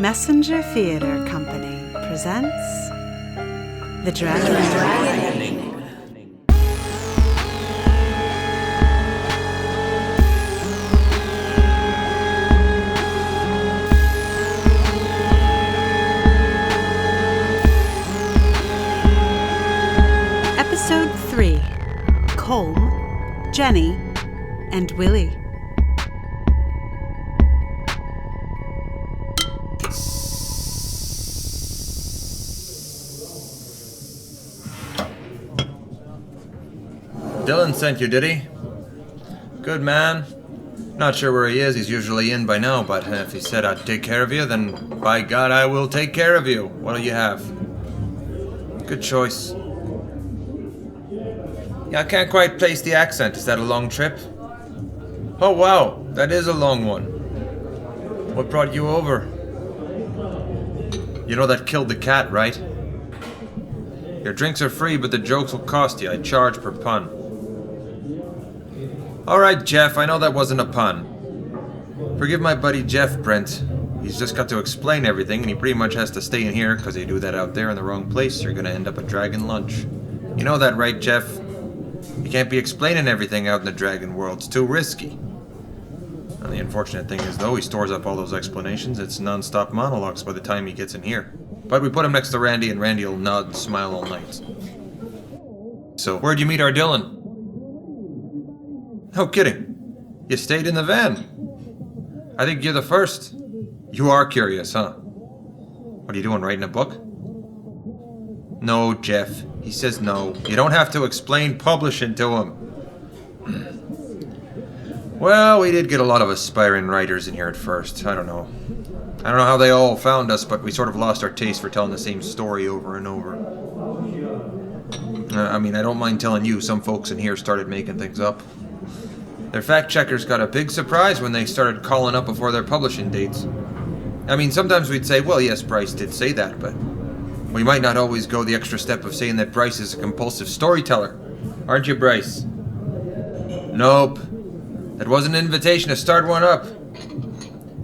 Messenger Theatre Company presents The Dragon. Episode 3. Colm, Jenny, and Willie. Dylan sent you, did he? Good man. Not sure where he is. He's usually in by now, but if he said I'd take care of you, then by God I will take care of you. What'll you have? Good choice. Yeah, I can't quite place the accent. Is that a long trip? Oh wow, that is a long one. What brought you over? You know that killed the cat, right? Your drinks are free, but the jokes will cost you. I charge per pun. Alright, Jeff, I know that wasn't a pun. Forgive my buddy Jeff, Brent. He's just got to explain everything, and he pretty much has to stay in here, because you do that out there in the wrong place, you're gonna end up at Dragon Lunch. You know that, right, Jeff? You can't be explaining everything out in the Dragon world. It's too risky. And the unfortunate thing is, though, he stores up all those explanations. It's non-stop monologues by the time he gets in here. But we put him next to Randy, and Randy will nod and smile all night. So, where'd you meet our Dylan? No kidding. You stayed in the van. I think you're the first. You are curious, huh? What are you doing, writing a book? No, Jeff. He says no. You don't have to explain publishing to him. Well, we did get a lot of aspiring writers in here at first. I don't know how they all found us, but we sort of lost our taste for telling the same story over and over. I don't mind telling you, some folks in here started making things up. Their fact-checkers got a big surprise when they started calling up before their publishing dates. Sometimes we'd say, well, yes, Bryce did say that, but we might not always go the extra step of saying that Bryce is a compulsive storyteller. Aren't you, Bryce? Nope. That wasn't an invitation to start one up.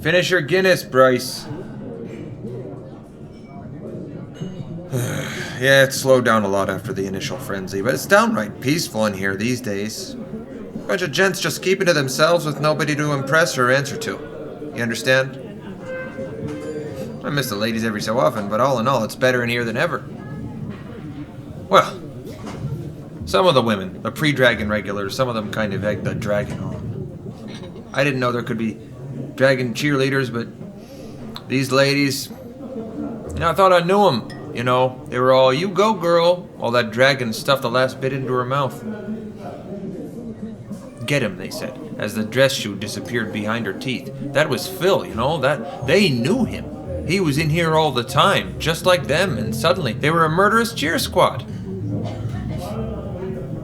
Finish your Guinness, Bryce. Yeah, it slowed down a lot after the initial frenzy, but it's downright peaceful in here these days. Bunch of gents just keeping to themselves with nobody to impress or answer to. You understand? I miss the ladies every so often, but all in all, it's better in here than ever. Well, some of the women, the pre-dragon regulars, some of them kind of egged the dragon on. I didn't know there could be dragon cheerleaders, but these ladies, I thought I knew them. They were all, you go, girl. All that dragon stuffed the last bit into her mouth. Get him, they said, as the dress shoe disappeared behind her teeth. That was Phil, that they knew him. He was in here all the time, just like them, and suddenly they were a murderous cheer squad.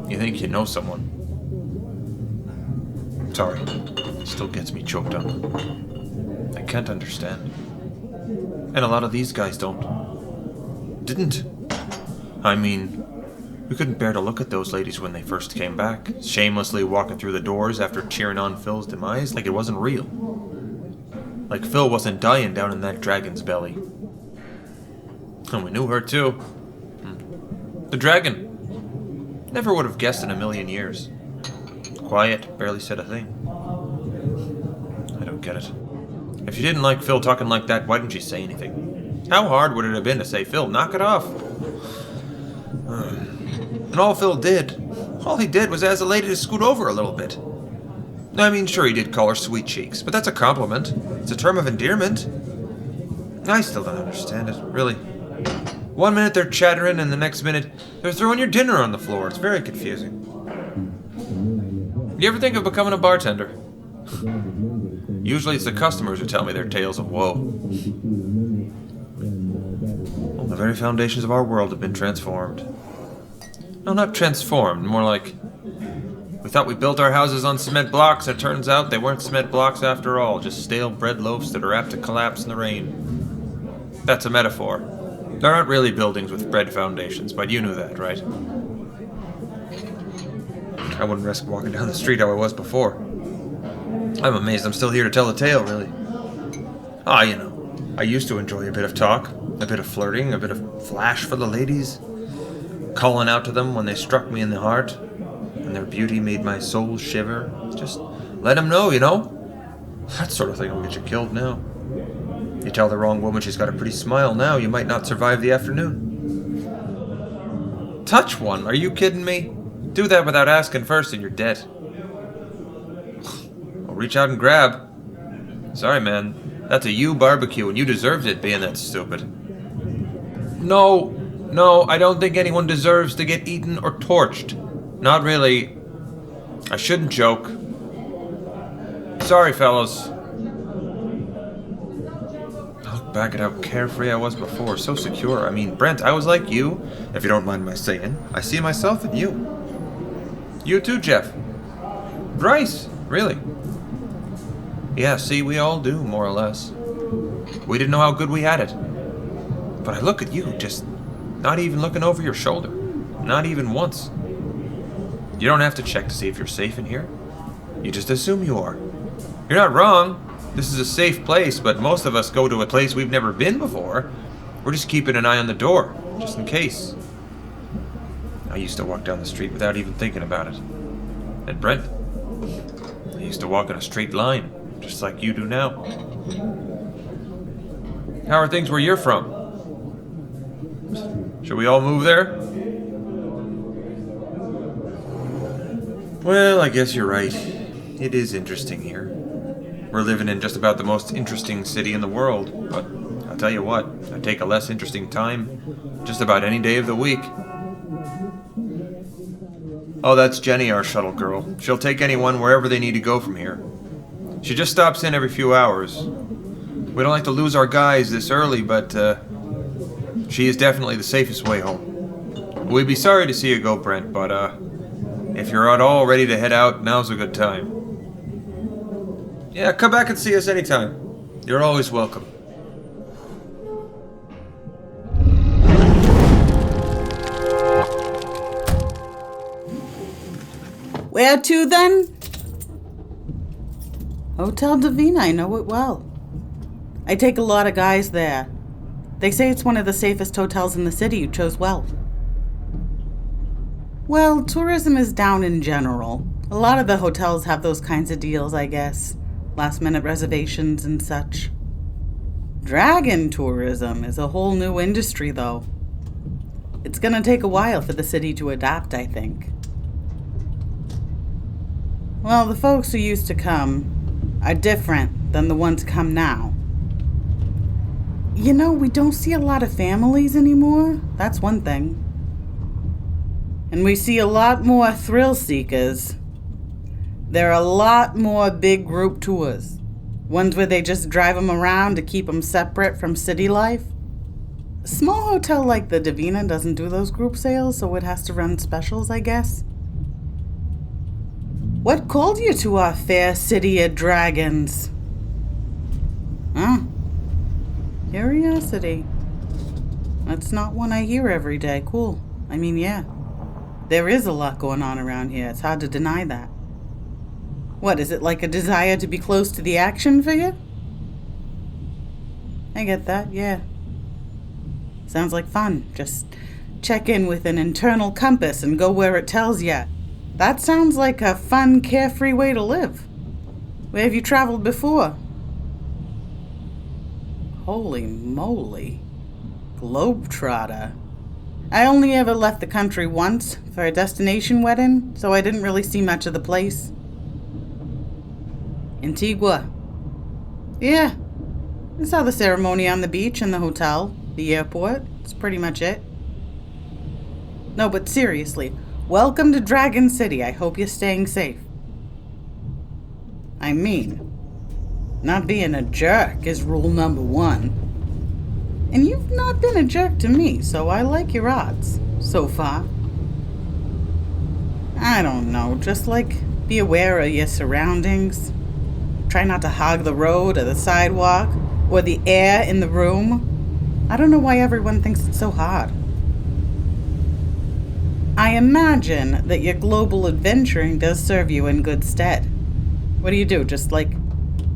You think you know someone? Sorry, still gets me choked up. I can't understand. And a lot of these guys didn't. We couldn't bear to look at those ladies when they first came back, shamelessly walking through the doors after cheering on Phil's demise like it wasn't real. Like Phil wasn't dying down in that dragon's belly. And we knew her too. The dragon. Never would have guessed in a million years. Quiet, barely said a thing. I don't get it. If you didn't like Phil talking like that, why didn't you say anything? How hard would it have been to say, Phil, knock it off? And all he did was ask the lady to scoot over a little bit. Sure, he did call her sweet cheeks, but that's a compliment. It's a term of endearment. I still don't understand it, really. 1 minute they're chattering, and the next minute they're throwing your dinner on the floor. It's very confusing. You ever think of becoming a bartender? Usually it's the customers who tell me their tales of woe. Well, the very foundations of our world have been transformed. No, not transformed, more like we thought we built our houses on cement blocks, and it turns out they weren't cement blocks after all, just stale bread loaves that are apt to collapse in the rain. That's a metaphor. There aren't really buildings with bread foundations, but you knew that, right? I wouldn't risk walking down the street how I was before. I'm amazed I'm still here to tell the tale, really. I used to enjoy a bit of talk, a bit of flirting, a bit of flash for the ladies, calling out to them when they struck me in the heart, and their beauty made my soul shiver. Just let them know, you know? That sort of thing will get you killed now. You tell the wrong woman she's got a pretty smile now, you might not survive the afternoon. Touch one? Are you kidding me? Do that without asking first and you're dead. I'll reach out and grab. Sorry, man. That's a you barbecue and you deserved it being that stupid. No, I don't think anyone deserves to get eaten or torched. Not really. I shouldn't joke. Sorry, fellas. I look back at how carefree I was before, so secure. I mean, Brent, I was like you, if you don't mind my saying. I see myself in you. You too, Jeff. Bryce, really. Yeah, see, we all do, more or less. We didn't know how good we had it. But I look at you, just not even looking over your shoulder. Not even once. You don't have to check to see if you're safe in here. You just assume you are. You're not wrong. This is a safe place, but most of us go to a place we've never been before. We're just keeping an eye on the door, just in case. I used to walk down the street without even thinking about it. And Brent, I used to walk in a straight line, just like you do now. How are things where you're from? Should we all move there? Well, I guess you're right. It is interesting here. We're living in just about the most interesting city in the world, but I'll tell you what, I take a less interesting time just about any day of the week. Oh, that's Jenny, our shuttle girl. She'll take anyone wherever they need to go from here. She just stops in every few hours. We don't like to lose our guys this early, but she is definitely the safest way home. We'd be sorry to see you go, Brent, but if you're at all ready to head out, now's a good time. Yeah, come back and see us anytime. You're always welcome. Where to then? Hotel Divina, I know it well. I take a lot of guys there. They say it's one of the safest hotels in the city. You chose well. Well, tourism is down in general. A lot of the hotels have those kinds of deals, I guess. Last-minute reservations and such. Dragon tourism is a whole new industry, though. It's gonna take a while for the city to adapt, I think. Well, the folks who used to come are different than the ones who come now. You know, we don't see a lot of families anymore. That's one thing. And we see a lot more thrill seekers. There are a lot more big group tours. Ones where they just drive them around to keep them separate from city life. A small hotel like the Divina doesn't do those group sales, so it has to run specials, I guess. What called you to our fair city of dragons? Huh? Curiosity. That's not one I hear every day. Cool. I mean, yeah. There is a lot going on around here. It's hard to deny that. What, is it like a desire to be close to the action for you? I get that, yeah. Sounds like fun. Just check in with an internal compass and go where it tells you. That sounds like a fun, carefree way to live. Where have you traveled before? Holy moly. Globetrotter. I only ever left the country once for a destination wedding, so I didn't really see much of the place. Antigua. Yeah. I saw the ceremony on the beach and the hotel, the airport. That's pretty much it. No, but seriously, welcome to Dragon City. I hope you're staying safe. I mean, not being a jerk is rule number 1. And you've not been a jerk to me, so I like your odds so far. I don't know, just be aware of your surroundings. Try not to hog the road or the sidewalk or the air in the room. I don't know why everyone thinks it's so hard. I imagine that your global adventuring does serve you in good stead. What do? Just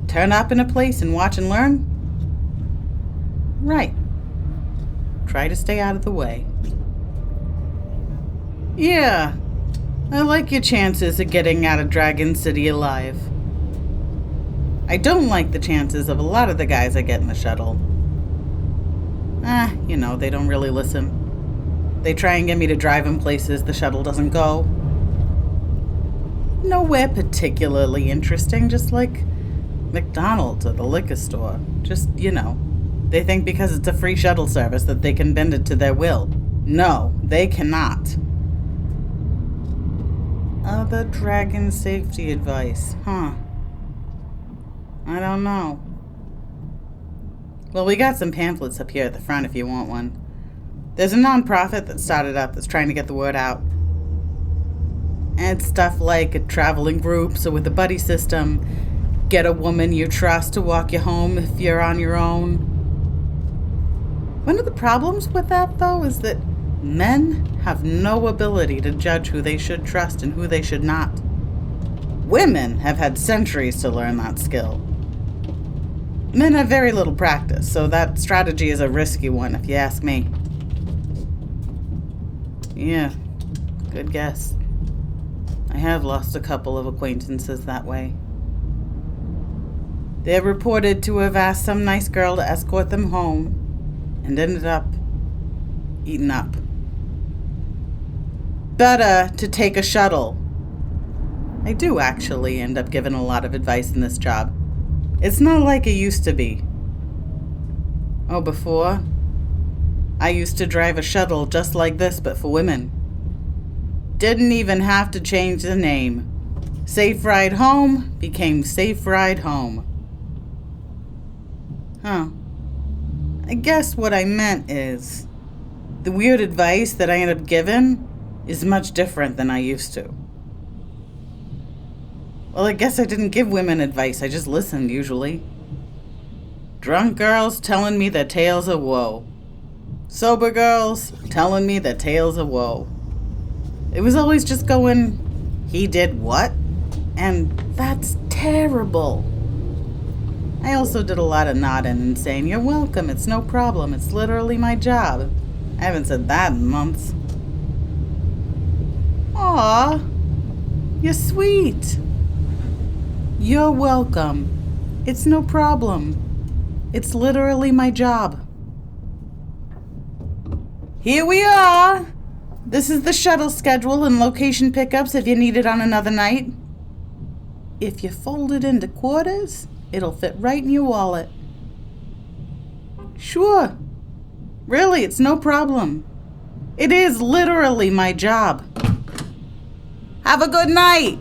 turn up in a place and watch and learn? Right. Try to stay out of the way. Yeah, I like your chances of getting out of Dragon City alive. I don't like the chances of a lot of the guys I get in the shuttle. They don't really listen. They try and get me to drive them places the shuttle doesn't go. Nowhere particularly interesting, just like McDonald's or the liquor store. Just, they think because it's a free shuttle service that they can bend it to their will. No, they cannot. Other dragon safety advice, I don't know. Well, we got some pamphlets up here at the front if you want one. There's a nonprofit that started up that's trying to get the word out. And stuff like a traveling group, so with a buddy system, get a woman you trust to walk you home if you're on your own. One of the problems with that, though, is that men have no ability to judge who they should trust and who they should not. Women have had centuries to learn that skill. Men have very little practice, so that strategy is a risky one, if you ask me. Yeah, good guess. I have lost a couple of acquaintances that way. They're reported to have asked some nice girl to escort them home, and ended up eaten up. Better to take a shuttle. I do actually end up giving a lot of advice in this job. It's not like it used to be. Oh, before? I used to drive a shuttle just like this, but for women. Didn't even have to change the name. Safe Ride Home became Safe Ride Home. I guess what I meant is, the weird advice that I end up giving is much different than I used to. Well, I guess I didn't give women advice, I just listened, usually. Drunk girls telling me their tales of woe. Sober girls telling me their tales of woe. It was always just going, he did what? And that's terrible. I also did a lot of nodding and saying, you're welcome, it's no problem, it's literally my job. I haven't said that in months. Aw, you're sweet. You're welcome. It's no problem. It's literally my job. Here we are. This is the shuttle schedule and location pickups if you need it on another night. If you fold it into quarters, it'll fit right in your wallet. Sure. Really, it's no problem. It is literally my job. Have a good night.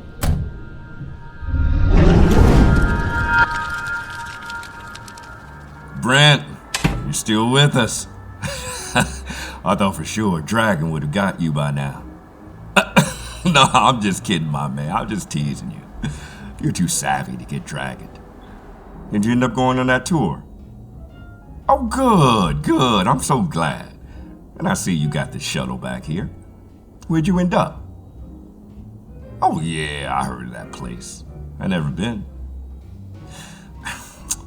Brent, you're still with us. I thought for sure Dragon would have got you by now. No, I'm just kidding, my man. I'm just teasing you. You're too savvy to get dragged. Did you end up going on that tour? Oh, good. I'm so glad. And I see you got the shuttle back here. Where'd you end up? Oh, yeah, I heard of that place. I never been.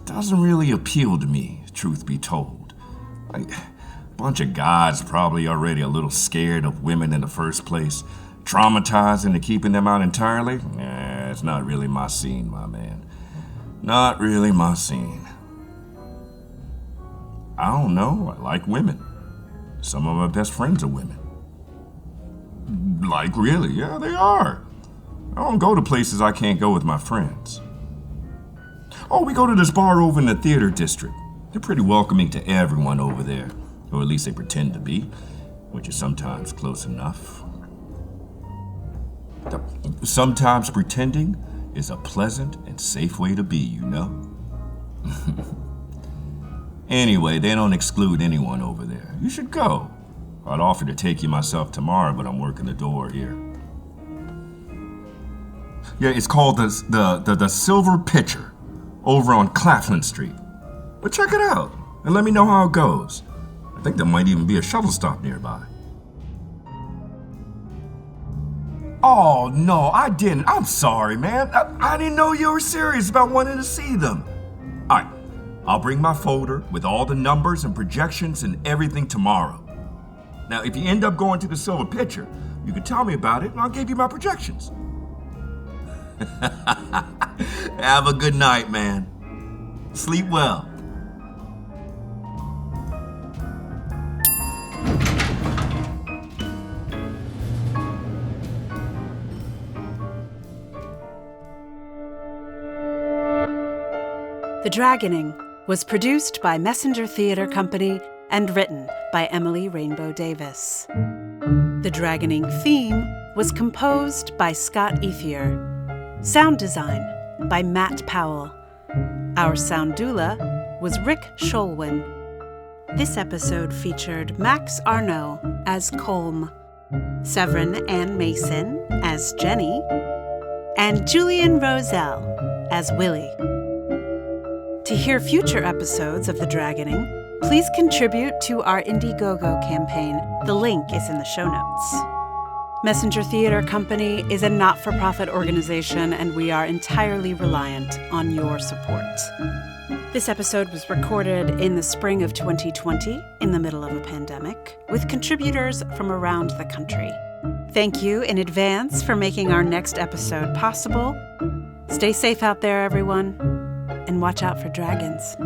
Doesn't really appeal to me, truth be told. A bunch of guys probably already a little scared of women in the first place, traumatized into keeping them out entirely. It's not really my scene, my man. Not really my scene. I don't know, I like women. Some of my best friends are women. Like, really, yeah, they are. I don't go to places I can't go with my friends. Oh, we go to this bar over in the theater district. They're pretty welcoming to everyone over there. Or at least they pretend to be, which is sometimes close enough. Sometimes pretending is a pleasant and safe way to be, you know? Anyway, they don't exclude anyone over there. You should go. I'd offer to take you myself tomorrow, but I'm working the door here. Yeah, it's called the Silver Pitcher over on Claflin Street. But check it out and let me know how it goes. I think there might even be a shuttle stop nearby. Oh, no, I didn't. I'm sorry, man. I didn't know you were serious about wanting to see them. All right, I'll bring my folder with all the numbers and projections and everything tomorrow. Now, if you end up going to the silver pitcher, you can tell me about it and I'll give you my projections. Have a good night, man. Sleep well. The Dragoning was produced by Messenger Theatre Company and written by Emily Rainbow Davis. The Dragoning theme was composed by Scott Ethier. Sound design by Matt Powell. Our sound doula was Rick Scholwin. This episode featured Max Arnaud as Colm, Sevrin Ann Mason as Jenny, and Julian Rozzell as Willie. To hear future episodes of The Dragoning, please contribute to our Indiegogo campaign. The link is in the show notes. Messenger Theatre Company is a not-for-profit organization, and we are entirely reliant on your support. This episode was recorded in the spring of 2020, in the middle of a pandemic, with contributors from around the country. Thank you in advance for making our next episode possible. Stay safe out there, everyone. And watch out for dragons.